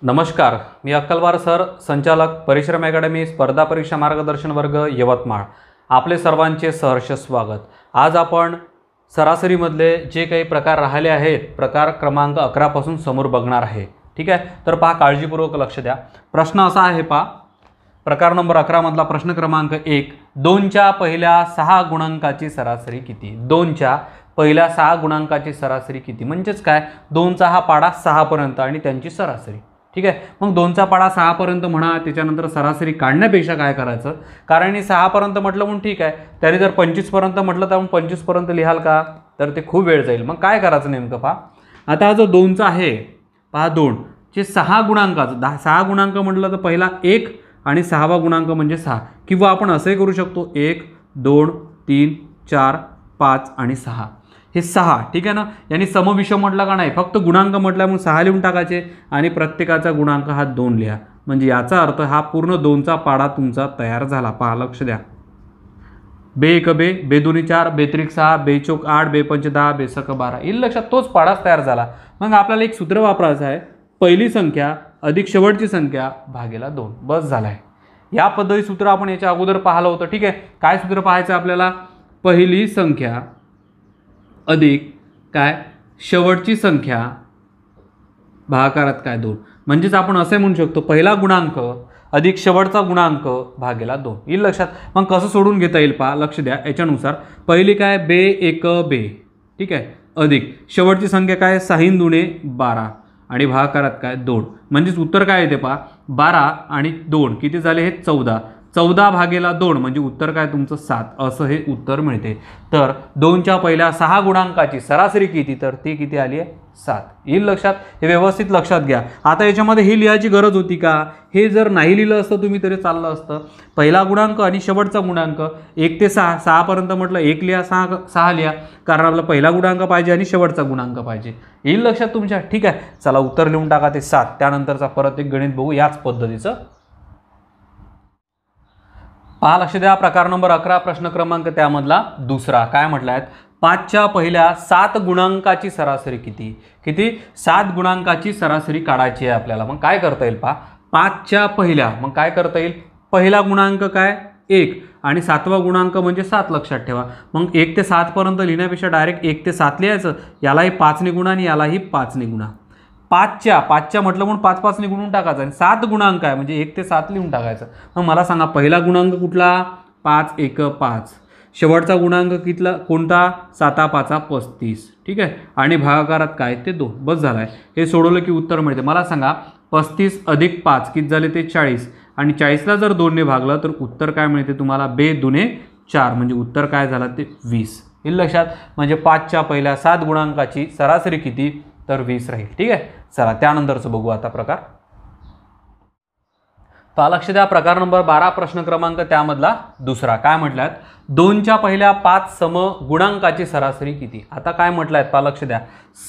नमस्कार, मी अक्कलवार सर, संचालक परिश्रम अकॅडमी स्पर्धा परीक्षा मार्गदर्शन वर्ग यवतमाळ. आपले सर्वांचे सहर्ष स्वागत. आज आपण सरासरीमधले जे काही प्रकार राहिले आहेत, प्रकार क्रमांक 11 पासून समोर बघणार आहे. ठीक आहे, तर पहा, काळजीपूर्वक लक्ष द्या. प्रश्न असा आहे, पहा, प्रकार नंबर 11 मधला प्रश्न क्रमांक 1. 2च्या पहिल्या 6 गुणांकाची सरासरी किती? 2च्या पहिल्या 6 गुणांकाची सरासरी किती म्हणजेच काय? 2चा हा पाडा 6 पर्यंत आणि त्यांची सरासरी. ठीक आहे, मग 2चा पाडा 6 पर्यंत म्हणा, त्याच्यानंतर सरासरी काढण्यापेक्षा काय करायचं, कारण 6 पर्यंत म्हटलं म्हणून ठीक आहे, त्याने जर 25 पर्यंत म्हटलं तर 25 पर्यंत लिहाल का? तर ते खूप वेळ जाईल. मग काय करायचं नेमकं पहा. आता हा जो 2चा आहे, पहा 2 चे 6 गुणांकाचं 6 गुणांक म्हटलं तर पहिला 1 आणि 6वा गुणांक म्हणजे 6, किंवा आपण असंही करू शकतो 1 2 3 4 5 आणि 6 हे 6. ठीक आहे ना, यांनी समविषम म्हटलं का नाही, फक्त गुणांक म्हटलं म्हणून 6 लिहून टाकायचे आणि प्रत्येकाचा गुणांक हा 2 लिहा. म्हणजे याचा अर्थ हा पूर्ण 2चा पाडा तुमचा तयार झाला. पहा, लक्ष द्या. बे 1 बे, बे 2 4, बे 3 6, बे 4 8, बे 5 10, बे 6 12. येईल लक्षात, तोच पाडाच तयार झाला. मग आपल्याला एक सूत्र वापरायचं आहे, पहिली संख्या अधिक शेवटची संख्या भागेला 2. बस झालं आहे. या पद्धती सूत्र आपण याच्या अगोदर पाहिलं होतं. ठीक आहे, काय सूत्र पाहायचं आपल्याला? पहिली संख्या अधिक काय शेवटची संख्या भागाकारात काय 2. म्हणजेच आपण असे म्हणू शकतो, पहिला गुणांक अधिक शेवटचा गुणांक भागेला 2. येईल लक्षात. मग कसं सोडून घेता येईल पहा, लक्ष द्या. याच्यानुसार पहिली काय, बे 1 बे, ठीक आहे, अधिक शेवटची संख्या काय, 6 दुणे 12 आणि भागाकारात काय 2. म्हणजेच उत्तर काय येते पहा, 12 आणि 2 किती झाले? हे 14. 14 भागेला 2 म्हणजे उत्तर काय तुमचं 7. असं हे उत्तर मिळते. तर 2च्या पहिल्या 6 गुणांकाची सरासरी किती? तर ती किती आली आहे? 7. येईल लक्षात. हे व्यवस्थित लक्षात घ्या. आता याच्यामध्ये हे लिहायची गरज होती का? हे जर नाही लिहिलं असतं तुम्ही तरी चाललं असतं. पहिला गुणांक आणि शेवटचा गुणांक 1 ते 6, 6 पर्यंत म्हटलं 1 लिहा, 6 लिहा, कारण आपला पहिला गुणांक पाहिजे आणि शेवटचा गुणांक पाहिजे. येईल लक्षात तुमच्या. ठीक आहे, चला उत्तर लिहून टाका ते 7. त्यानंतरचा परत एक गणित बघू याच पद्धतीचं. पहा, लक्ष द्या. प्रकार नंबर 11 प्रश्न क्रमांक त्यामधला दुसरा. काय म्हटलं आहे? 5च्या पहिल्या 7 गुणांकाची सरासरी किती? किती? 7 गुणांकाची सरासरी काढायची आहे आपल्याला. मग काय करता येईल पहा, 5च्या पहिल्या, मग काय करता येईल? पहिला गुणांक काय 1 आणि 7वा गुणांक म्हणजे 7. लक्षात ठेवा. मग 1 ते 7 पर्यंत लिहिण्यापेक्षा डायरेक्ट 1 ते 7 लिहायचं. यालाही 5 ने गुणा आणि यालाही 5 ने गुणा. 5च्या म्हटलं म्हणून 5 ने गुणून टाकायचं आणि 7 गुणांक आहे म्हणजे 1 ते 7 लिहून टाकायचं. मग मला सांगा, पहिला गुणांक कुठला? 5 1 5. शेवटचा गुणांक कितला कोणता? 7 5 35. ठीक आहे, आणि भागाकारात काय ते 2. बस झालं आहे. हे सोडवलं की उत्तर मिळते. मला सांगा, 35 अधिक 5 किती झाले? ते 40 आणि 40ला जर 2 ने भागलं तर उत्तर काय मिळते तुम्हाला? बे 2 4 म्हणजे उत्तर काय झालं? ते 20. येईल लक्षात. म्हणजे 5च्या पहिल्या 7 गुणांकाची सरासरी किती? तर 20 राहील. ठीक आहे, चला त्यानंतरचं बघू आता प्रकार. पहा, लक्ष द्या. प्रकार नंबर 12 प्रश्न क्रमांक त्यामधला दुसरा. काय म्हटल्यात? 2च्या पहिल्या 5 सम गुणांकाची सरासरी किती? आता काय म्हटलं आहे पहा, लक्ष द्या.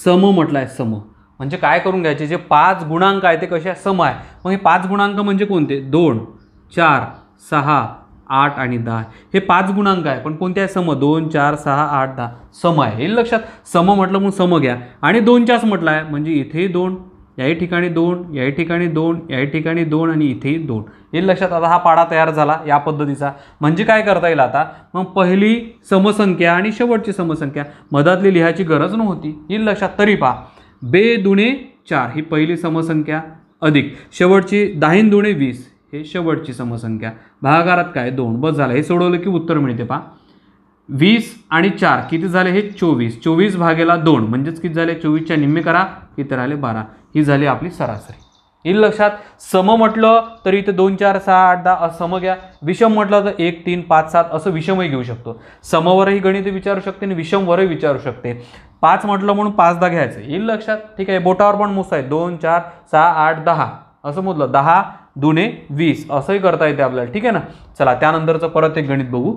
सम म्हटलं आहे. सम म्हणजे काय करून घ्यायचे, जे 5 गुणांक आहे ते कसे सम आहे. मग हे 5 गुणांक म्हणजे कोणते? 2 4 6 8 आणि 10 हे 5 गुणांक आहे, पण कोणते आहे? सम. 2 4 6 8 10 सम आहे. येईल लक्षात. सम म्हटलं म्हणून सम घ्या आणि 2च्याच म्हटलं आहे म्हणजे इथेही 2, याही ठिकाणी 2, याही ठिकाणी 2, याही ठिकाणी 2 आणि इथेही 2. येईल लक्षात. आता हा पाडा तयार झाला या पद्धतीचा. म्हणजे काय करता येईल आता, मग पहिली समसंख्या आणि शेवटची समसंख्या मधातली लिहायची गरज नव्हती. येईल लक्षात. तरी पहा, बे 2 4 ही पहिली समसंख्या अधिक शेवटची 10 2 20 हे शेवटची समसंख्या भागाकारात काय 2. बस झालं. हे सोडवलं की उत्तर मिळते. पहा, 20 आणि 4 किती झाले? हे 24. 24 भागेला 2 म्हणजेच किती झाले? 24च्या निम्मे करा, किती राहिले? 12. ही झाली आपली सरासरी. येईल लक्षात. सम म्हटलं तर इथे 2 4 6 8 10 असं सम घ्या. विषम म्हटलं तर 1 3 5 7 असं विषमही घेऊ शकतो. समवरही गणित विचारू शकते आणि विषमवरही विचारू शकते. 5 म्हटलं म्हणून 5दा घ्यायचं. येईल लक्षात. ठीक आहे, बोटावर पण मोज आहे. 2 4 6 8 10 असं मोजलं. 10 2 20 असंही करता येते आपल्याला. ठीक आहे ना. चला त्यानंतरचं परत एक गणित बघू.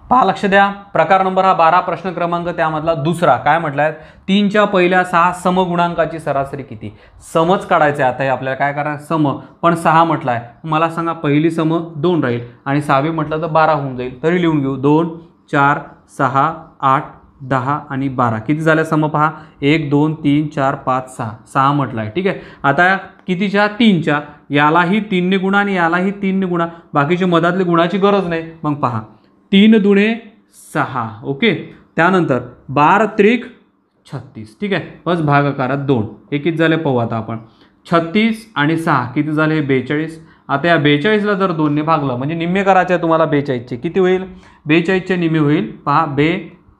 पहा, लक्ष द्या. प्रकार नंबर 12 प्रश्न क्रमांक त्यामधला दुसरा. काय म्हटलाय? 3च्या पहिल्या 6 समगुणांकाची सरासरी किती? समच काढायचं आहे. आता हे आपल्याला काय करायचं? सम, पण 6 म्हटलाय. मला सांगा, पहिली सम 2 राहील आणि 6वी म्हटलं तर 12 होऊन जाईल. तरी लिहून घेऊ. 2 4 6 8 10 आणि 12 किती झाल्या सम पहा 1 2 3 4 5 6 6 म्हटलं आहे. ठीक आहे. आता कितीच्या 3च्या यालाही 3 ने गुणा आणि यालाही 3 ने गुणा, बाकीचे मधातले गुणाची गरज नाही. मग पहा 3 दुणे 6. ओके. त्यानंतर 12 त्रिक 36. ठीक आहे. बस भागाकारात 2. हे किती झाले पाहू आता आपण. 36 आणि 6 किती झाले 42. आता या 42ला जर 2 ने भागलं म्हणजे निम्मे करायचे आहे तुम्हाला 42चे. किती होईल 42चे निम्मे होईल पहा बे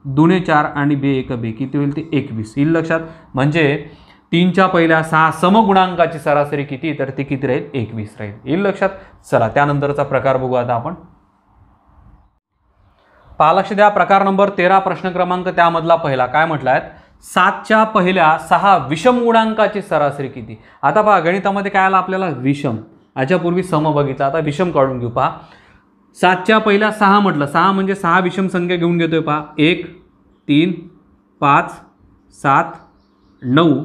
दुणे 4 आणि बे एक बे किती होईल ते 21. येईल लक्षात. म्हणजे 3च्या पहिल्या 6 समगुणांकाची सरासरी किती तर ती किती राहील 21 राहील. येईल लक्षात. चला त्यानंतरचा प्रकार बघू आता आपण. पहा लक्ष द्या. प्रकार नंबर 13 प्रश्न क्रमांक त्यामधला पहिला काय म्हटलं आहे 7च्या पहिल्या 6 विषम गुणांकाची सरासरी किती. आता पहा गणितामध्ये काय आलं आपल्याला विषम. याच्यापूर्वी सम बघितला, आता विषम काढून घेऊ. पहा 7च्या पहिल्या 6 म्हटलं 6 म्हणजे 6 विषम संख्या घेऊन घेतोय. पहा 1 3 5 7 9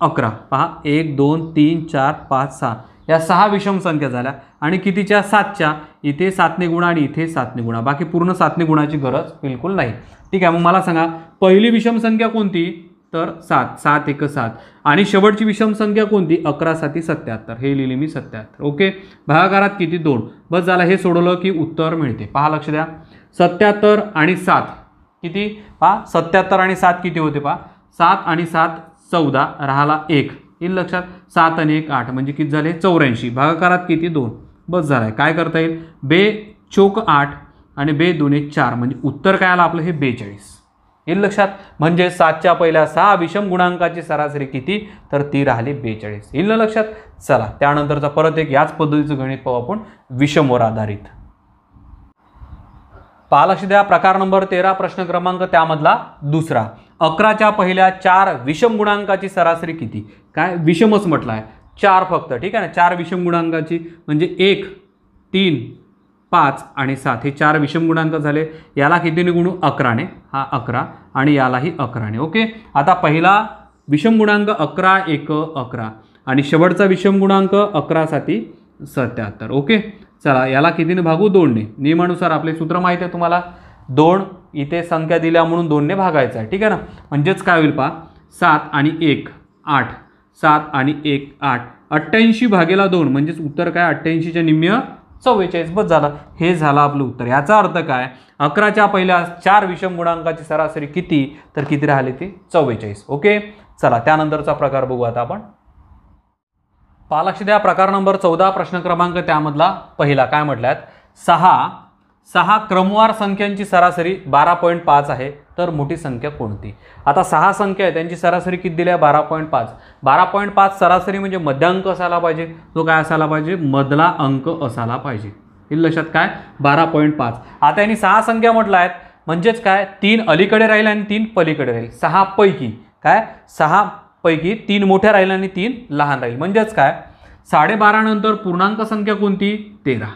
11. पहा 1 2 3 4 5 6 या 6 विषम संख्या झाल्या आणि कितीच्या 7च्या इथे 7 ने गुणा आणि इथे 7 ने गुणा, बाकी पूर्ण 7 ने गुणाची गरज बिलकुल नाही. ठीक आहे. मग मला सांगा पहिली विषम संख्या कोणती तर 7 7 1 7 आणि शेवटची विषम संख्या कोणती 11 7 77. हे लिहिली मी 77. ओके. भागाकारात किती 2. बस झालं. हे सोडवलं की उत्तर मिळते. पहा लक्ष द्या 77 आणि 7 किती पहा 77 आणि 7 किती होते पहा 7 आणि 7 14 राहिला 1. येईल लक्षात. 7 आणि 1 8 म्हणजे किती झाले 84. भागाकारात किती 2. बस झालाय. काय करता येईल बे चोक 8 आणि बे दुणे 4 म्हणजे उत्तर काय आलं आपलं हे 42. येईल लक्षात. म्हणजे 7च्या पहिल्या 6 विषम गुणांकाची सरासरी किती तर ती राहिली 42. येईल लक्षात. चला त्यानंतरचा परत एक याच पद्धतीचं गणित पाहू आपण विषमवर आधारित. पहा लक्ष द्या. प्रकार नंबर 13 प्रश्न क्रमांक त्यामधला दुसरा 11च्या पहिल्या 4 विषम गुणांकाची सरासरी किती. काय विषमच म्हटलं आहे 4 फक्त. ठीक आहे ना. 4 विषम गुणांकाची म्हणजे 1 3 5 आणि 7 हे 4 विषम गुणांक झाले. याला कितीने गुणू 11 ने. हा 11 आणि यालाही 11 ने. ओके. आता पहिला विषम गुणांक 11 1 11 आणि शेवटचा विषम गुणांक 11 7 77. ओके. चला याला कितीने भागू 2 ने. नियमानुसार आपले सूत्र माहिती आहे तुम्हाला 2 इथे संख्या दिल्या म्हणून 2 ने भागायचं आहे. ठीक आहे ना. म्हणजेच काय होईल पहा 7 आणि 1 8 7 आणि 1 8 88 भागेला 2 म्हणजेच उत्तर काय 88च्या निम्म्य 44. बस झालं. हे झालं आपलं उत्तर. याचा अर्थ काय 11च्या पहिल्या 4 विषम गुणांकाची सरासरी किती तर किती राहिली ती 44. ओके. चला त्यानंतरचा प्रकार बघू आता आपण. पहा लक्ष द्या. प्रकार नंबर 14 प्रश्न क्रमांक त्यामधला पहिला काय म्हटल्यात 6 क्रमवार संख्यांची सरासरी 12.5 आहे तर मोठी संख्या कोणती. आता 6 संख्या आहे त्यांची सरासरी किती दिली आहे 12.5. 12.5 सरासरी म्हणजे मध्यांक असायला पाहिजे. तो काय असायला पाहिजे मधला अंक असायला पाहिजे. हे लक्षात काय 12.5. आता यांनी 6 संख्या म्हटल्या आहेत म्हणजेच काय 3 अलीकडे राहील आणि 3 पलीकडे राहील. 6 पैकी काय 6 पैकी 3 मोठ्या राहील आणि 3 लहान राहील. म्हणजेच काय 12.5 नंतर पूर्णांक संख्या कोणती 13,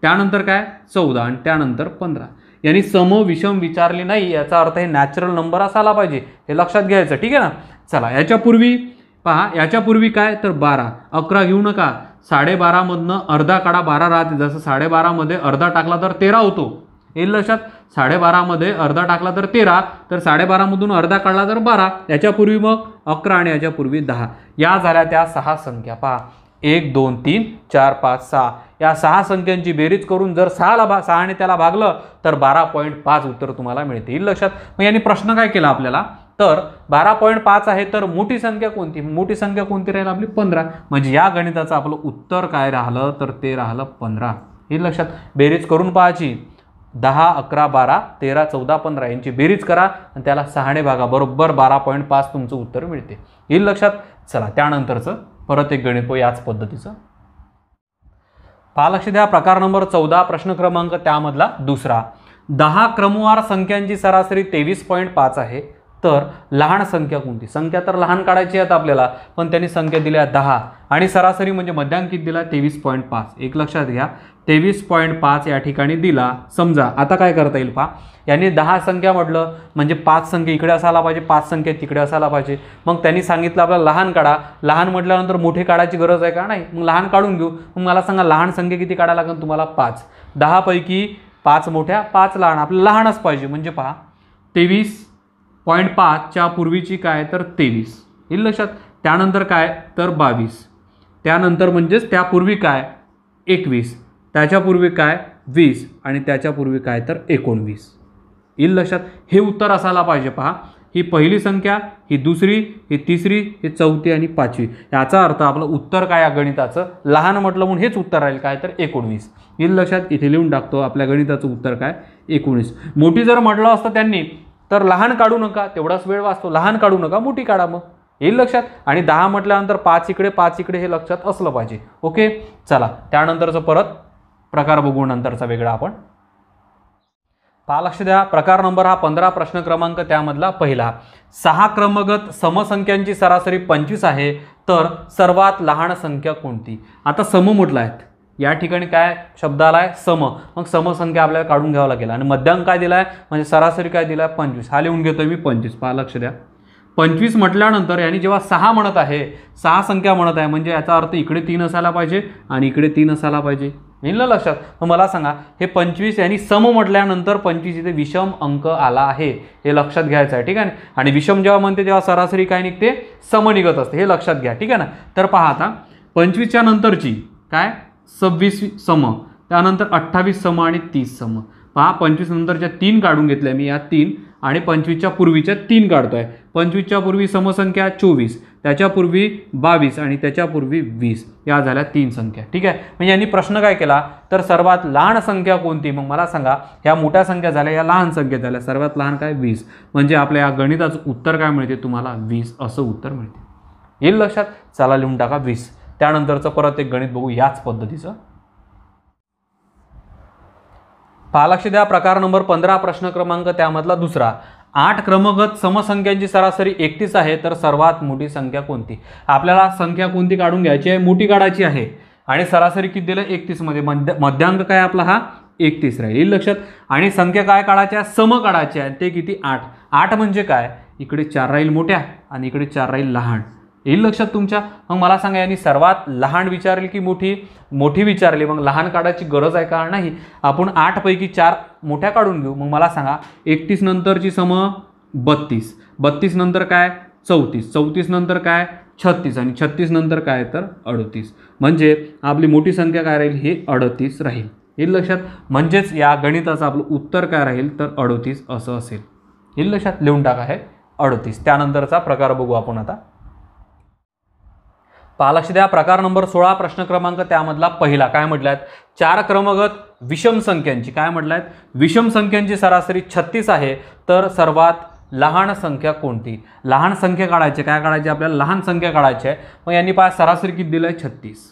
त्यानंतर काय 14 आणि त्यानंतर 15. यांनी सम विषम विचारली नाही. याचा अर्थ हे नॅचरल नंबर असायला पाहिजे. हे लक्षात घ्यायचं. ठीक आहे ना. चला याच्यापूर्वी पहा याच्यापूर्वी काय तर 12 11 घेऊ नका. 12.5 मधनं अर्धा काढा 12 राहते. जसं 12.5 मध्ये अर्धा टाकला तर 13 होतो. येईल लक्षात. 12.5 मध्ये अर्धा टाकला तर 13 तर 12.5 मधून अर्धा काढला तर 12. याच्यापूर्वी मग 11 आणि याच्यापूर्वी 10. या झाल्या त्या 6 संख्या. पहा 1 2 3 4 5 6 या 6 संख्यांची बेरीज करून जर 6 ने त्याला भागलं तर 12.5 उत्तर तुम्हाला मिळते. येईल लक्षात. मग यांनी प्रश्न काय केला आपल्याला तर 12.5 आहे तर मोठी संख्या कोणती. मोठी संख्या कोणती राहील आपली 15. म्हणजे या गणिताचं आपलं उत्तर काय राहिलं तर ते राहिलं 15. येईल लक्षात. बेरीज करून पाहायची 10 11 12 13 14 15 यांची बेरीज करा आणि त्याला 6 ने भागा बरोबर 12.5 तुमचं उत्तर मिळते. येईल लक्षात. चला त्यानंतरचं परत एक गणित याच पद्धतीचं पहा लक्ष द्या. प्रकार नंबर 14 प्रश्न क्रमांक त्यामधला दुसरा 10 क्रमवार संख्यांची सरासरी 23.5 आहे तर लहान संख्या कोणती. संख्या तर लहान काढायची आहेत आपल्याला पण त्यांनी संख्या दिल्या 10 आणि सरासरी म्हणजे मध्यांक किती दिला 23.5. एक लक्षात घ्या 23.5 या ठिकाणी दिला. समजा आता काय करता येईल पहा यांनी 10 संख्या म्हटलं म्हणजे 5 संख्या इकडे असायला पाहिजे 5 संख्या तिकडे असायला पाहिजे. मग त्यांनी सांगितलं आपल्याला लहान काढा. लहान म्हटल्यानंतर मोठे काढायची गरज आहे का नाही. मग लहान काढून घेऊ. मग मला सांगा लहान संख्या किती काढायला लागेल तुम्हाला 5. 10 पैकी 5 मोठ्या 5 लहान. आपल्याला लहानच पाहिजे म्हणजे पहा 23 0.5च्या पूर्वीची काय तर 23 येईल लक्षात. त्यानंतर काय तर 22, त्यानंतर म्हणजेच त्यापूर्वी काय 21, त्याच्यापूर्वी काय 20 आणि त्याच्यापूर्वी काय तर 19 येईल लक्षात. हे उत्तर असायला पाहिजे. पहा, ही पहिली संख्या, ही दुसरी, ही तिसरी, ही चौथी आणि पाचवी. याचा अर्थ आपलं उत्तर काय या गणिताचं लहान म्हटलं म्हणून हेच उत्तर राहील काय तर 19 येईल लक्षात. इथे लिहून टाकतो आपल्या गणिताचं उत्तर काय 19. मोठी जर म्हटलं असतं त्यांनी तर लहान काढू नका, तेवढाच वेळ वाचतो. लहान काढू नका, मोठी काढा मग येईल लक्षात. आणि 10 म्हटल्यानंतर 5 इकडे 5 इकडे हे लक्षात असलं पाहिजे. ओके, चला त्यानंतरचं परत प्रकार बघू नंतरचा वेगळा आपण. पहा, लक्ष द्या. प्रकार नंबर हा 15 प्रश्न क्रमांक त्यामधला पहिला. 6 क्रमगत समसंख्यांची सरासरी 25 आहे तर सर्वात लहान संख्या कोणती. आता सम म्हटलं आहेत, या ठिकाणी काय शब्द आला आहे सम. मग समसंख्या आपल्याला काढून घ्यावं लागेल आणि मध्यांक काय दिला आहे म्हणजे सरासरी काय दिला आहे 25. हा लिहून घेतोय मी 25. पहा लक्ष द्या, 25 म्हटल्यानंतर यांनी जेव्हा 6 म्हणत आहे, 6 संख्या म्हणत आहे म्हणजे याचा अर्थ इकडे 3 असायला पाहिजे आणि इकडे 3 असायला पाहिजे. येईल ना लक्षात. मग मला सांगा, हे 25 यांनी सम म्हटल्यानंतर 25 इथे विषम अंक आला आहे, हे लक्षात घ्यायचं आहे. ठीक आहे ना. आणि विषम जेव्हा म्हणते तेव्हा सरासरी काय निघते सम निघत असते, हे लक्षात घ्या. ठीक आहे ना. तर पहा आता 25च्या नंतरची काय 26 सम, त्यानंतर 28 सम आणि 30 सम. पहा, 25 नंतरच्या 3 काढून घेतल्या मी, या 3 आणि 25च्या पूर्वीच्या 3 काढतोय. 25च्या पूर्वी समसंख्या 24, त्याच्यापूर्वी 22 आणि त्याच्यापूर्वी 20, या झाल्या 3 संख्या. ठीक आहे. म्हणजे यांनी प्रश्न काय केला तर सर्वात लहान संख्या कोणती. मग मला सांगा, ह्या मोठ्या संख्या झाल्या, या लहान संख्या झाल्या, सर्वात लहान काय 20. म्हणजे आपल्या या गणिताचं उत्तर काय मिळते तुम्हाला 20 असं उत्तर मिळते. येईल लक्षात. चला लिहून टाका 20. त्यानंतरचं परत एक गणित बघू याच पद्धतीचं. पहा, लक्ष द्या. प्रकार नंबर 15 प्रश्न क्रमांक त्यामधला दुसरा. 8 क्रमगत समसंख्यांची सरासरी 31 आहे तर सर्वात मोठी संख्या कोणती. आपल्याला संख्या कोणती काढून घ्यायची आहे, मोठी काढायची आहे आणि सरासरी किती दिलं 31 मध्ये. मध्यांक काय आपला हा 31 राहील लक्षात. आणि संख्या काय काढायच्या सम काढायच्या आहे, ते किती 8. 8 म्हणजे काय, इकडे 4 राहील मोठ्या आणि इकडे 4 राहील लहान. येईल लक्षात तुमच्या. मग मला सांगा, यांनी सर्वात लहान विचारली की मोठी, मोठी विचारली. मग लहान काढायची गरज आहे का नाही. आपण 8 पैकी 4 मोठ्या काढून घेऊ. मग मला सांगा 31 नंतरची सम 32, 32 नंतर काय 34, 34 नंतर काय 36 आणि 36 नंतर काय तर 38. म्हणजे आपली मोठी संख्या काय राहील हे 38 राहील. येईल लक्षात. म्हणजेच या गणिताचं आपलं उत्तर काय राहील तर 38 असं असेल. येईल लक्षात. लिहून टाका हे 38. त्यानंतरचा प्रकार बघू आपण आता. पहा, लक्ष द्या. प्रकार नंबर 16 प्रश्न क्रमांक त्यामधला पहिला. काय म्हटल्यात 4 क्रमगत विषम संख्यांची काय म्हटल्यात विषम संख्यांची सरासरी 36 आहे तर सर्वात लहान संख्या कोणती. लहान संख्या काढायची, काय काढायची आपल्याला लहान संख्या काढायची आहे. मग यांनी पहा सरासरी किती दिलं आहे 36.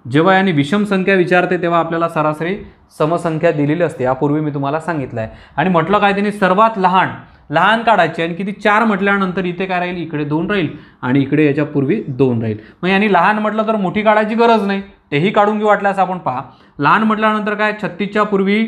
जेव्हा यांनी विषम संख्या विचारते तेव्हा आपल्याला सरासरी समसंख्या दिलेली असते, यापूर्वी मी तुम्हाला सांगितलं आहे. आणि म्हटलं काय त्यांनी सर्वात लहान लहान काढायचे आणि किती 4 म्हटल्यानंतर इथे काय राहील इकडे 2 राहील आणि इकडे याच्या पूर्वी 2 राहील. मग यांनी लहान म्हटलं तर मोठी काढायची गरज नाही, तेही काढून घेऊ वाटल्यास आपण. पहा, लहान म्हटल्यानंतर काय 36च्या पूर्वी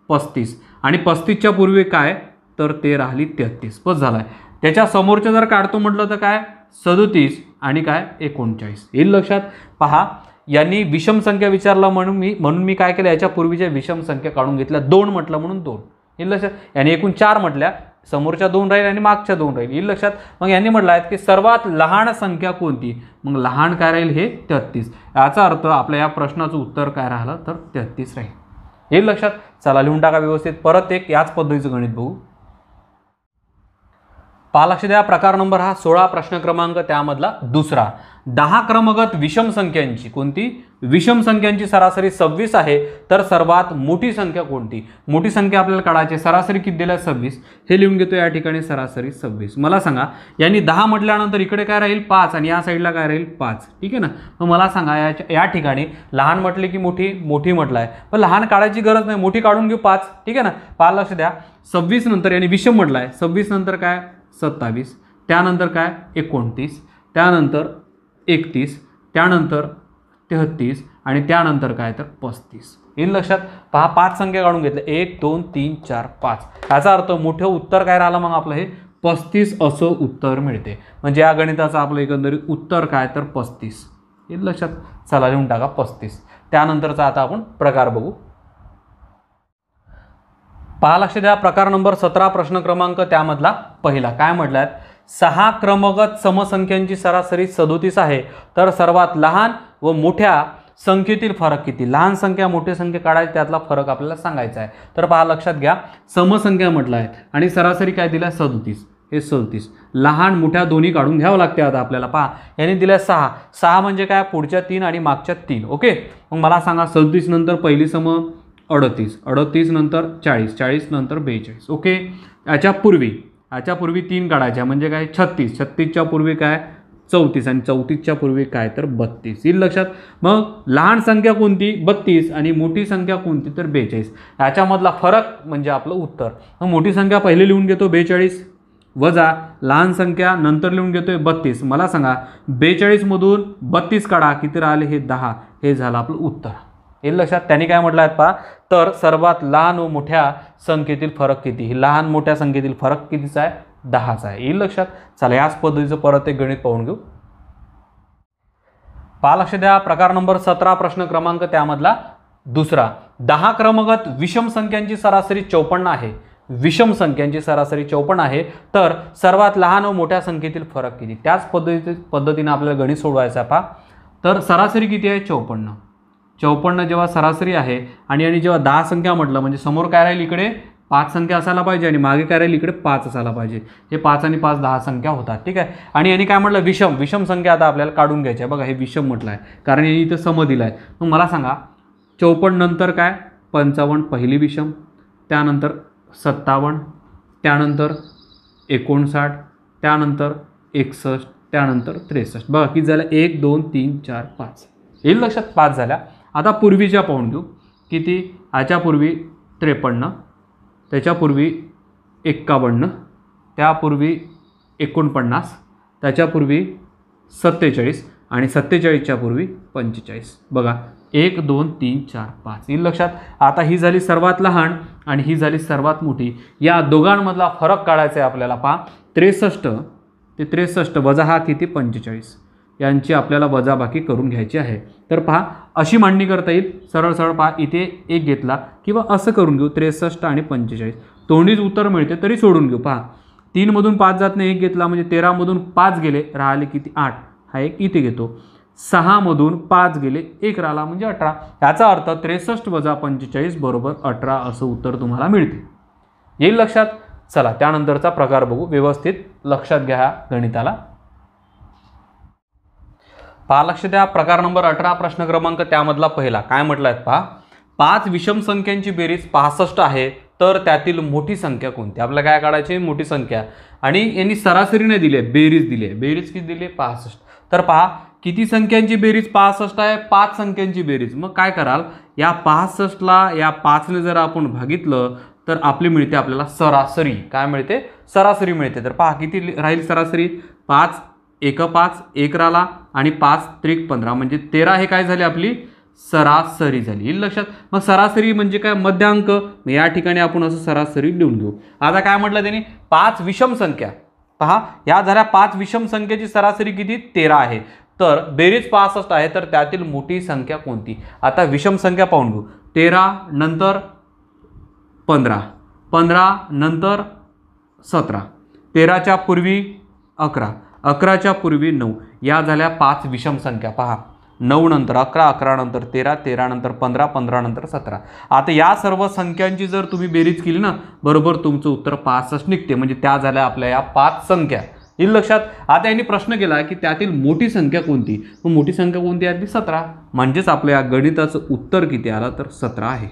35 आणि 35च्या पूर्वी काय तर ते राहिली 33. बस झालाय. त्याच्या समोरचं जर काढतो म्हटलं तर काय 37 आणि काय 39. येईल लक्षात. पहा, यांनी विषम संख्या विचारला म्हणून मी काय केलं याच्या पूर्वीच्या विषम संख्या काढून घेतल्या. 2 म्हटलं म्हणून 2. येईल लक्षात. यांनी एकूण 4 म्हटल्या, समोरच्या 2 राहील आणि मागच्या 2 राहील. येईल लक्षात. मग यांनी म्हटलं आहे की सर्वात लहान संख्या कोणती. मग लहान काय राहील हे 33. याचा अर्थ आपल्या या प्रश्नाचं उत्तर काय राहिलं तर 33 राहील. येईल लक्षात. चला लिहून टाका व्यवस्थित. परत एक याच पद्धतीचं गणित बघू. पहा, लक्ष द्या. प्रकार नंबर हा 16 प्रश्न क्रमांक त्यामधला दुसरा. 10 क्रमगत विषम संख्यांची कोणती विषम संख्यांची सरासरी 26 आहे तर सर्वात मोठी संख्या कोणती. मोठी संख्या आपल्याला काढायची, सरासरी किती दिला 26. हे लिहून घेतो या ठिकाणी सरासरी 26. मला सांगा, यांनी 10 म्हटल्यानंतर इकडे काय राहील 5 आणि या साईडला काय राहील 5. ठीक आहे ना. मग मला सांगा या ठिकाणी लहान म्हटले की मोठी म्हटलं आहे, पण लहान काढायची गरज नाही, मोठी काढून घेऊ 5. ठीक आहे ना. पहा, लक्ष द्या. 26 नंतर यांनी विषम म्हटलं आहे, 26 नंतर काय 27, त्यानंतर काय 29, त्यानंतर 31, त्यानंतर 33 आणि त्यानंतर काय तर 35. येईल लक्षात. पहा, 5 संख्या काढून घेतल्या 1 2 3 4 5. याचा अर्थ मोठं उत्तर काय राहिलं मग आपलं हे 35 असं उत्तर मिळते. म्हणजे या गणिताचं आपलं एकंदरीत उत्तर काय तर 35. येईल लक्षात. चला लिहून टाका 35. त्यानंतरचा आता आपण प्रकार बघू. पहा लक्ष द्या, प्रकार नंबर 17 प्रश्न क्रमांक त्यामधला पहिला काय म्हटलाय, 6 क्रमगत समसंख्यांची सरासरी 37 आहे, तर सर्वात लहान व मोठ्या संख्येतील फरक किती? लहान संख्या मोठी संख्या काढायची, त्यातला फरक आपल्याला सांगायचा आहे. तर पहा लक्षात घ्या, समसंख्या म्हटलं आहे आणि सरासरी काय दिला 37, हे 37. लहान मोठ्या दोन्ही काढून घ्यावं लागते. आता आपल्याला पहा यांनी दिल्या 6 म्हणजे काय, पुढच्या 3 आणि मागच्या 3. ओके, मग मला सांगा 37 नंतर पहिली सम 38, 38 नंतर 40, 40 नंतर 42. ओके, याच्या पूर्वी 3 काढायच्या म्हणजे काय 36, 36च्या पूर्वी काय 34 आणि 34च्या पूर्वी काय तर 32. येईल लक्षात. मग लहान संख्या कोणती 32 आणि मोठी संख्या कोणती तर 42. याच्यामधला फरक म्हणजे आपलं उत्तर. मग मोठी संख्या पहिले लिहून घेतो 42 वजा लहान संख्या नंतर लिहून घेतोय 32. मला सांगा 42 मधून 32 काढा, किती राहिले हे 10. हे झालं आपलं उत्तर. येईल लक्षात. त्यांनी काय म्हटलं आहे पहा, तर सर्वात लहान व मोठ्या संख्येतील फरक किती? लहान मोठ्या संख्येतील फरक कितीचा आहे? 10चा आहे. येईल लक्षात. चला याच पद्धतीचं परत एक गणित पाहून घेऊ. पहा लक्ष द्या, प्रकार नंबर 17 प्रश्न क्रमांक त्यामधला दुसरा. 10 क्रमगत विषम संख्यांची सरासरी 54 आहे. विषम संख्यांची सरासरी 54 आहे, तर सर्वात लहान व मोठ्या संख्येतील फरक किती? त्याच पद्धतीने आपल्याला गणित सोडवायचं आहे. पहा, तर सरासरी किती आहे 54. 54 जेव्हा सरासरी आहे आणि जेव्हा 10 संख्या म्हटलं म्हणजे समोर काय राहील, इकडे 5 संख्या असायला पाहिजे आणि मागे काय राहील, इकडे 5 असायला पाहिजे. हे 5 आणि 5 10 संख्या होतात. ठीक आहे. आणि यांनी काय म्हटलं, विषम संख्या आता आपल्याला काढून घ्यायची आहे. बघा हे विषम म्हटलं आहे कारण यांनी इथं सम दिलं आहे. मग मला सांगा 54 नंतर काय 55 पहिली विषम, त्यानंतर 57, त्यानंतर 59, त्यानंतर 61, त्यानंतर 63. बघा किती झालं, 1 2 3 4 5. येईल लक्षात. 5 झाल्या. आता पूर्वीच्या पाहून घेऊ. किती? ह्याच्यापूर्वी 53, त्याच्यापूर्वी 51, त्यापूर्वी 49, त्याच्यापूर्वी 47 आणि 47च्या पूर्वी 45. बघा 1 2 3 4 5. येईल लक्षात. आता ही झाली सर्वात लहान आणि ही झाली सर्वात मोठी. या दोघांमधला फरक काढायचा आहे आपल्याला. पहा 63 ते 63 वजा हा किती 45. यांची आपल्याला वजाबाकी करून घ्यायची आहे. तर पहा अशी मांडणी करता येईल. सरळ सरळ पहा, इथे 1 घेतला किंवा असं करून घेऊ 63 आणि 45. तोंडीच उत्तर मिळते तरी सोडून घेऊ. पहा 3 मधून 5 जात नाही, 1 घेतला म्हणजे 13 मधून 5 गेले, राहिले किती 8. हा एक इथे घेतो. 6 मधून 5 गेले, 1 राहिला म्हणजे 18. याचा अर्थ 63 वजा 45 बरोबर 18 असं उत्तर तुम्हाला मिळते. येईल लक्षात. चला त्यानंतरचा प्रकार बघू. व्यवस्थित लक्षात घ्या गणिताला. पहा लक्ष द्या, प्रकार नंबर 18 प्रश्न क्रमांक त्यामधला पहिला काय म्हटलं आहे पहा, 5 विषम संख्यांची बेरीज 65 आहे, तर त्यातील मोठी संख्या कोणती? आपल्याला काय काढायची? मोठी संख्या. आणि यांनी सरासरी नाही दिली आहे, बेरीज दिली आहे. बेरीज किती दिली? 65. तर पहा किती संख्यांची बेरीज 65 आहे? 5 संख्यांची बेरीज. मग काय कराल, या 65ला या 5ने जर आपण भागितलं तर आपली मिळते आपल्याला सरासरी. काय मिळते? सरासरी मिळते. तर पहा किती राहील सरासरी? 5 1 5, 1 राहिला आणि 5 त्रिक 15 म्हणजे 13. हे काय झाले? आपली सरासरी झाली. येईल लक्षात. मग सरासरी म्हणजे काय? मध्यांक. या ठिकाणी आपण असं सरासरी लिहून घेऊ. आता काय म्हटलं त्यांनी? 5 विषम संख्या. पहा या झाल्या 5 विषम संख्येची सरासरी किती? 13 आहे. तर बेरीज 65 आहे, तर त्यातील मोठी संख्या कोणती? आता विषम संख्या पाहून घेऊ. 13 नंतर 15, 15 नंतर 17, 13च्या पूर्वी 11, 11च्या पूर्वी 9. या झाल्या 5 विषम संख्या. पहा 9 नंतर 11, 11 नंतर 13, 13 नंतर 15, 15 नंतर 17. आता या सर्व संख्यांची जर तुम्ही बेरीज केली ना, बरोबर तुमचं उत्तर 65 निघते. म्हणजे त्या झाल्या आपल्या या 5 संख्या. येईल लक्षात. आता यांनी प्रश्न केला की त्यातील मोठी संख्या कोणती? मग मोठी संख्या कोणती आहे? ती 17. म्हणजेच आपल्या या गणिताचं उत्तर किती आलं? तर 17 आहे.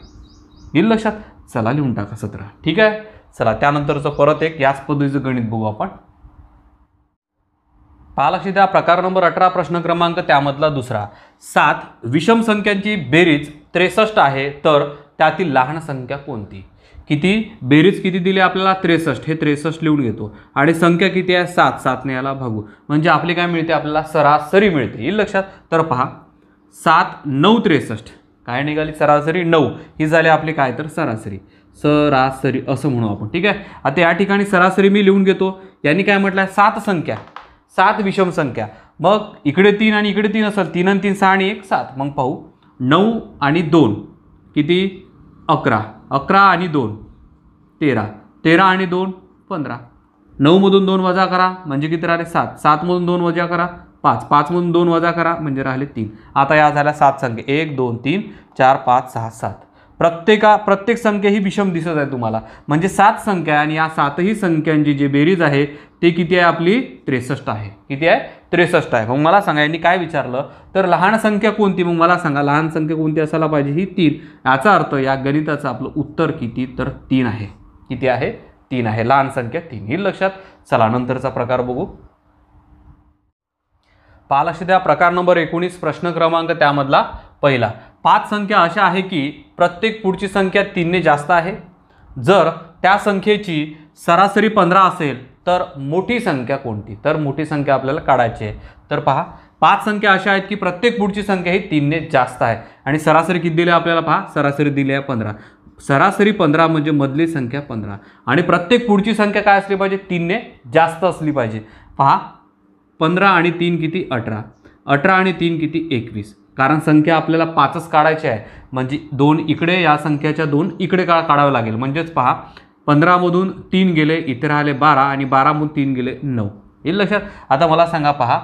येईल लक्षात. चला लिहून टाका 17. ठीक आहे. चला त्यानंतरचं परत एक याच पद्धतीचं गणित बघू आपण. पहा लक्ष द्या, प्रकार नंबर 18 प्रश्न क्रमांक त्यामधला दुसरा. 7 विषम संख्यांची बेरीज 63 आहे, तर त्यातील लहान संख्या कोणती? किती? बेरीज किती दिली आपल्याला? 63. हे 63 लिहून घेतो आणि संख्या किती आहे? 7. 7ने याला भागू म्हणजे आपली काय मिळते? आपल्याला सरासरी मिळते. येईल लक्षात. तर पहा 7 9 63 काय निघाली? सरासरी 9. ही झाली आपली काय तर सरासरी. सरासरी असं म्हणू आपण. ठीक आहे. आता या ठिकाणी सरासरी मी लिहून घेतो. यांनी काय म्हटलं? 7 संख्या, 7 विषम संख्या. मग इकडे 3 आणि इकडे 3 असेल. 3 आणि 3 6 आणि 1 7. मग पाहू 9 आणि 2 किती? 11. 11 आणि 2 13, 13 आणि 2 15, 9 मधून 2 वजा करा म्हणजे किती राहिले 7, 7 मधून 2 वजा करा 5, 5 मधून 2 वजा करा म्हणजे राहिले 3. आता या झाल्या 7 संख्या 1 2 3 4 5 6 7. प्रत्येक संख्या ही विषम दिसत आहे तुम्हाला, म्हणजे 7 संख्या आणि या 7ही संख्यांची जी बेरीज आहे ते किती आहे आपली 63 आहे. किती आहे 63 आहे. मग मला सांगा यांनी काय विचारलं तर लहान संख्या कोणती, मग मला सांगा लहान संख्या कोणती असायला पाहिजे ही 3. याचा अर्थ या गणिताचं आपलं उत्तर किती तर 3 आहे. किती आहे 3 आहे. लहान संख्या 3 ही लक्षात. चला नंतरचा प्रकार बघू. पहा लक्ष द्या. प्रकार नंबर 19 प्रश्न क्रमांक त्यामधला पहिला. 5 संख्या अशा आहे की प्रत्येक पुढची संख्या 3 ने जास्त आहे. जर त्या संख्येची सरासरी 15 असेल तर मोठी संख्या कोणती, तर मोठी संख्या आपल्याला काढायची आहे. तर पहा 5 संख्या अशा आहेत की प्रत्येक पुढची संख्या ही 3 ने जास्त आहे आणि सरासरी किती दिली आपल्याला, पहा सरासरी दिली आहे 15. सरासरी 15 म्हणजे मधली संख्या 15 आणि प्रत्येक पुढची संख्या काय असली पाहिजे 3 ने जास्त असली पाहिजे. पहा 15 आणि 3 किती 18, 18 आणि 3 किती 21. कारण संख्या आपल्याला 5च काढायची आहे म्हणजे 2 इकडे या संख्याच्या 2 इकडे काढावे लागेल. म्हणजेच पहा 15 मधून 3 गेले इथे राहिले 12 आणि 12 मधून 3 गेले 9. येईल लक्षात. आता मला सांगा पहा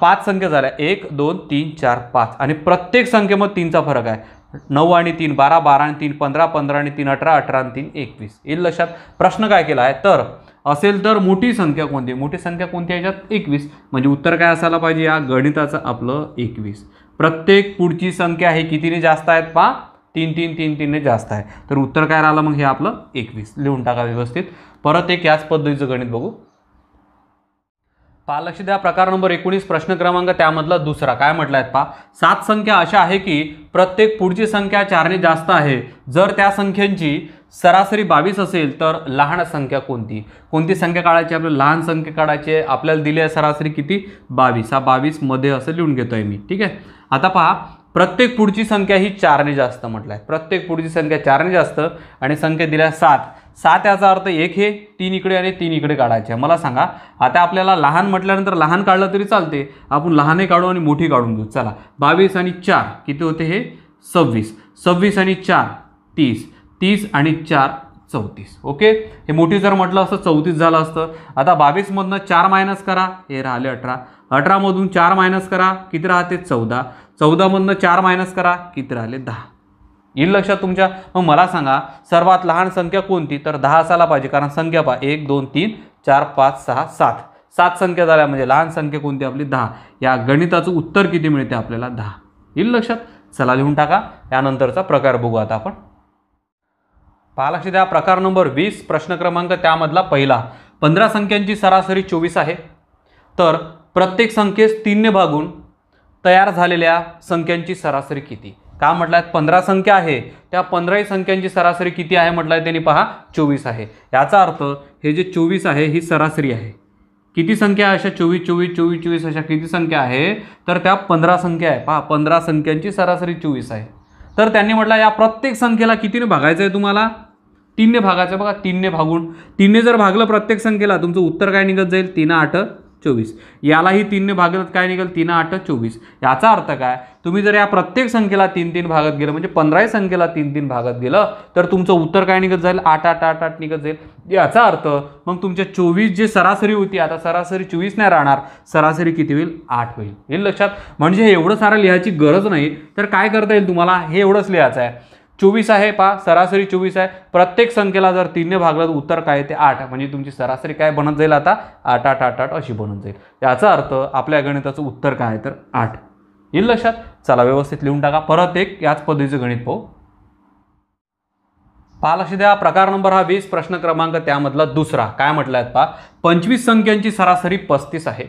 5 संख्या झाल्या 1 2 3 4 5 आणि प्रत्येक संख्येमध्ये 3चा फरक आहे. 9 आणि 3 12, 12 आणि 3 15, 15 आणि 3 18, 18 आणि 3 21. येईल लक्षात. प्रश्न काय केला आहे तर असेल तर मोठी संख्या कोणती, मोठी संख्या कोणती याच्यात 21. म्हणजे उत्तर काय असायला पाहिजे या गणिताचं आपलं 21. प्रत्येक पुढची संख्या ही कितीने जास्त आहेत पहा 3 3 3 3 ने जास्त आहे. तर उत्तर काय राहिलं मग हे आपलं 21. लिहून टाका व्यवस्थित. परत एक याच पद्धतीचं गणित बघू. पहा लक्ष द्या. प्रकार नंबर 19 प्रश्न क्रमांक त्यामधला दुसरा. काय म्हटलं आहे पहा 7 संख्या अशा आहे की प्रत्येक पुढची संख्या 4 ने जास्त आहे. जर त्या संख्यांची सरासरी 22 असेल तर लहान संख्या कोणती, कोणती संख्या काढायची आपल्याला लहान संख्या काढायची आहे. आपल्याला दिली आहे सरासरी किती 22. हा 22 मध्ये असं लिहून घेतोय मी. ठीक आहे. आता पहा प्रत्येक पुढची संख्या ही 4 ने जास्त म्हटलं आहे. प्रत्येक पुढची संख्या 4 ने जास्त आणि संख्या दिल्या 7. 7 याचा अर्थ 1 हे 3 इकडे आणि 3 इकडे काढायचे. मला सांगा आता आपल्याला लहान म्हटल्यानंतर लहान काढलं तरी चालते, आपण लहानही काढू आणि मोठी काढून घेऊ. चला 22 आणि 4 किती होते हे 26, 26 आणि 4 30, 30 आणि 4 34. ओके. हे मोठी जर म्हटलं असतं 34 झालं असतं. आता 22 मधनं 4 मायनस करा हे राहिले 18, 18 मधून 4 मायनस करा किती राहते 14, 14 मधनं 4 मायनस करा किती राहिले 10. येईल लक्षात तुमच्या. मग मला सांगा सर्वात लहान संख्या कोणती तर 10 असायला पाहिजे. कारण संख्या पहा 1 2 3 4 5 6 7, 7 संख्या झाल्या म्हणजे लहान संख्या कोणती आपली 10. या गणिताचं उत्तर किती मिळते आपल्याला 10. येईल लक्षात. चला लिहून टाका. यानंतरचा प्रकार बघू आता आपण. पहा लक्ष द्या. प्रकार नंबर 20 प्रश्न क्रमांक त्यामधला पहिला. 15 संख्यांची सरासरी 24 आहे. तर प्रत्येक संख्येस 3 ने भागून तयार झालेल्या संख्यांची सरासरी किती. का म्हटलं 15 संख्या आहे त्या 15 संख्यांची सरासरी किती आहे म्हटलं त्यांनी पहा 24 आहे. याचा अर्थ हे जे 24 आहे ही सरासरी आहे. किती संख्या अशा 24 24 24 24 अशा किती संख्या आहे तर त्या 15 संख्या आहे. पहा 15 संख्यांची सरासरी 24 आहे. तर त्यांनी म्हटलं या प्रत्येक संख्येला कितीने भागायचं आहे तुम्हाला 3 ने भागायचं. बघा 3 ने भागून 3 ने जर भागलं प्रत्येक संख्येला तुमचं उत्तर काय निघत जाईल 3 8 24. यालाही 3 ने भागलं काय निघेल 3 8 24. याचा अर्थ काय तुम्ही जर या प्रत्येक संख्येला 3 3 भागत गेलं म्हणजे 15 संख्येला 3 3 भागत गेलं तर तुमचं उत्तर काय निघत जाईल 8 8 8 8 निघत जाईल. याचा अर्थ मग तुमच्या 24 जे सरासरी होती आता सरासरी 24 नाही राहणार, सरासरी किती होईल 8 होईल. येईल लक्षात. म्हणजे हे एवढं सारं लिहायची गरज नाही. तर काय करता येईल तुम्हाला हे एवढंच लिहायचं आहे 24 आहे पहा सरासरी 24 आहे. प्रत्येक संख्येला जर 3 ने भागलं तर उत्तर काय येते 8. म्हणजे तुमची सरासरी काय बनत जाईल आता 8 8 8 8 अशी बनत जाईल. याचा अर्थ आपल्या गणिताचं उत्तर काय आहे तर 8. येईल लक्षात. चला व्यवस्थित लिहून टाका. परत एक याच पद्धतीचं गणित पाहू. पहा लक्ष द्या. प्रकार नंबर हा 20 प्रश्न क्रमांक त्यामधला दुसरा. काय म्हटलं आहे पहा 25 संख्यांची सरासरी 35 आहे.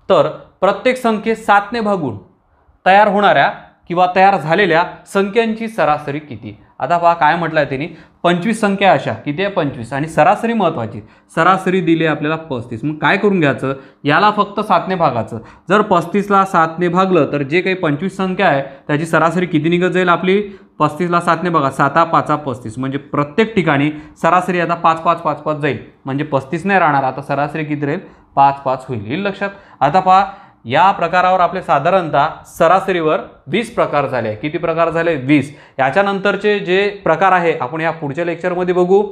तर प्रत्येक संख्येत 7 ने भागून तयार होणाऱ्या किंवा तयार झालेल्या संख्यांची सरासरी किती. आता पहा काय म्हटलं आहे त्यांनी 25 संख्या अशा किती आहे 25 आणि सरासरी महत्त्वाची सरासरी दिली आपल्याला 35. मग काय करून घ्यायचं याला फक्त 7 ने भागायचं. जर 35ला 7 ने भागलं तर जे काही 25 संख्या आहे त्याची सरासरी किती निघत जाईल आपली 35ला 7 ने बघा 7 5 35. म्हणजे प्रत्येक ठिकाणी सरासरी आता 5 5 5 5 जाईल म्हणजे 35 नाही राहणार. आता सरासरी किती राहील 5 5 होईल. येईल लक्षात. आता पहा या प्रकारावर आपले साधारणतः सरासरीवर 20 प्रकार झाले. किती प्रकार झाले? 20. याच्यानंतरचे जे प्रकार आहे आपण या पुढच्या लेक्चरमध्ये बघू.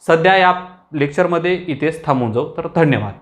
सध्या या लेक्चरमध्ये इथेच थांबून जाऊ. तर धन्यवाद.